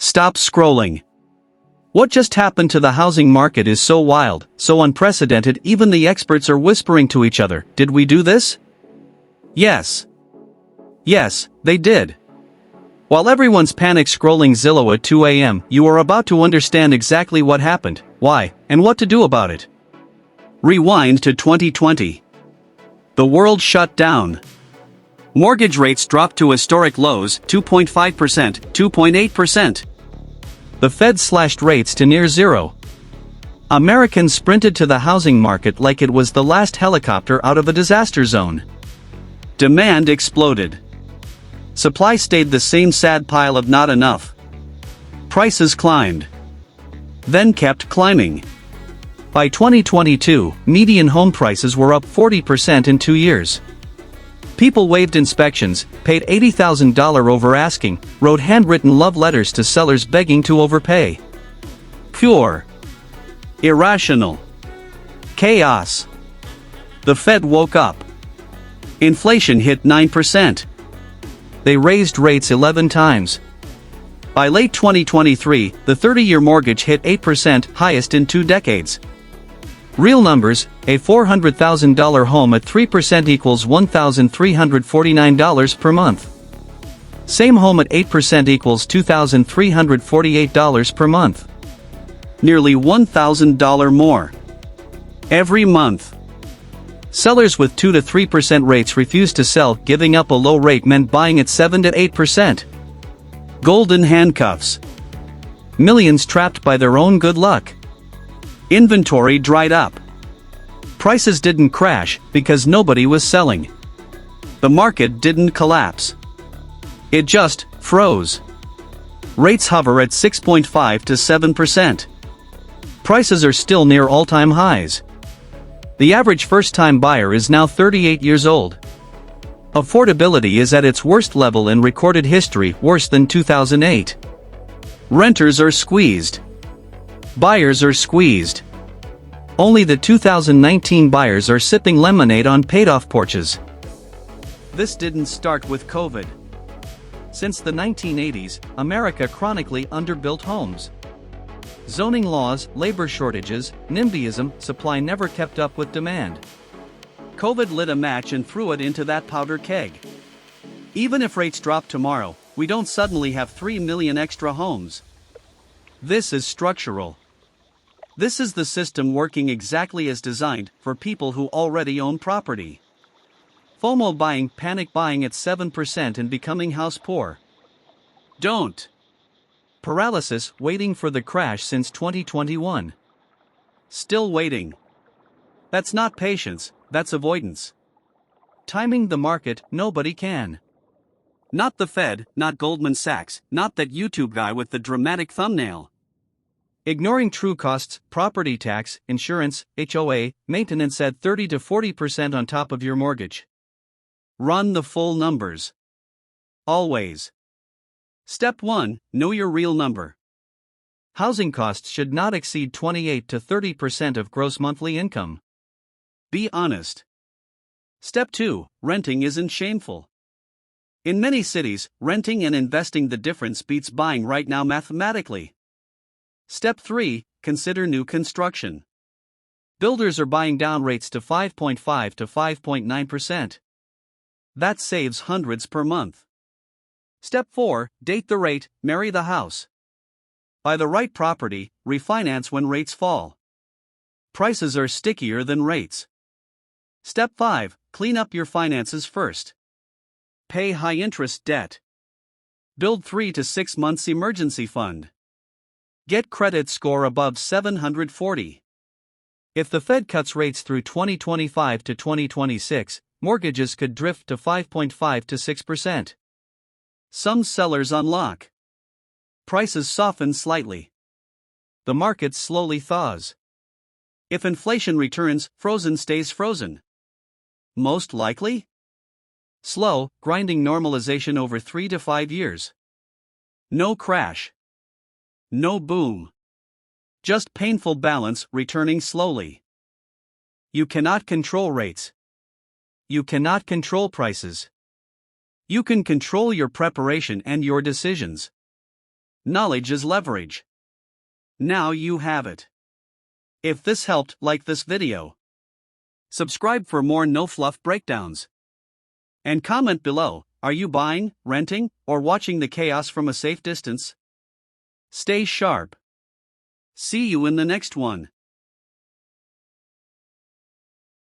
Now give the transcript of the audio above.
Stop scrolling. What just happened to the housing market is so wild, so unprecedented, even the experts are whispering to each other. Did we do this? Yes. Yes, they did. While everyone's panic scrolling Zillow at 2 a.m., you are about to understand exactly what happened, why, and what to do about it. Rewind to 2020. The world shut down. Mortgage rates dropped to historic lows, 2.5%, 2.8%. The Fed slashed rates to near zero. Americans sprinted to the housing market like it was the last helicopter out of a disaster zone. Demand exploded. Supply stayed the same sad pile of not enough. Prices climbed. Then kept climbing. By 2022, median home prices were up 40% in 2 years. People waived inspections, paid $80,000 over asking, wrote handwritten love letters to sellers begging to overpay. Pure. Irrational. Chaos. The Fed woke up. Inflation hit 9%. They raised rates 11 times. By late 2023, the 30-year mortgage hit 8%, highest in 2 decades. Real numbers, a $400,000 home at 3% equals $1,349 per month. Same home at 8% equals $2,348 per month. Nearly $1,000 more. Every month. Sellers with 2 to 3% rates refused to sell. Giving up a low rate meant buying at 7 to 8%. Golden handcuffs. Millions trapped by their own good luck. Inventory dried up. Prices didn't crash because nobody was selling. The market didn't collapse. It just froze. Rates hover at 6.5 to 7%. Prices are still near all-time highs. The average first-time buyer is now 38 years old. Affordability is at its worst level in recorded history, worse than 2008. Renters are squeezed. Buyers are squeezed. Only the 2019 buyers are sipping lemonade on paid-off porches. This didn't start with COVID. Since the 1980s, America chronically underbuilt homes. Zoning laws, labor shortages, NIMBYism, supply never kept up with demand. COVID lit a match and threw it into that powder keg. Even if rates drop tomorrow, we don't suddenly have 3 million extra homes. This is structural. This is the system working exactly as designed for people who already own property. FOMO buying, panic buying at 7% and becoming house poor. Don't. Paralysis, waiting for the crash since 2021. Still waiting. That's not patience, that's avoidance. Timing the market, nobody can. Not the Fed, not Goldman Sachs, not that YouTube guy with the dramatic thumbnail. Ignoring true costs, property tax, insurance, HOA, maintenance at 30 to 40% on top of your mortgage. Run the full numbers. Always. Step 1. Know your real number. Housing costs should not exceed 28 to 30% of gross monthly income. Be honest. Step 2. Renting isn't shameful. In many cities, renting and investing the difference beats buying right now mathematically. Step 3. Consider new construction. Builders are buying down rates to 5.5 to 5.9%. That saves hundreds per month. Step 4. Date the rate, marry the house. Buy the right property, refinance when rates fall. Prices are stickier than rates. Step 5. Clean up your finances first. Pay high-interest debt. Build 3 to 6 months emergency fund. Get credit score above 740. If the Fed cuts rates through 2025 to 2026, mortgages could drift to 5.5 to 6%. Some sellers unlock. Prices soften slightly. The market slowly thaws. If inflation returns, frozen stays frozen. Most likely? Slow, grinding normalization over 3 to 5 years. No crash. No boom. Just painful balance returning slowly. You cannot control rates. You cannot control prices. You can control your preparation and your decisions. Knowledge is leverage. Now you have it. If this helped, like this video. Subscribe for more no-fluff breakdowns. And comment below, are you buying, renting, or watching the chaos from a safe distance? Stay sharp. See you in the next one.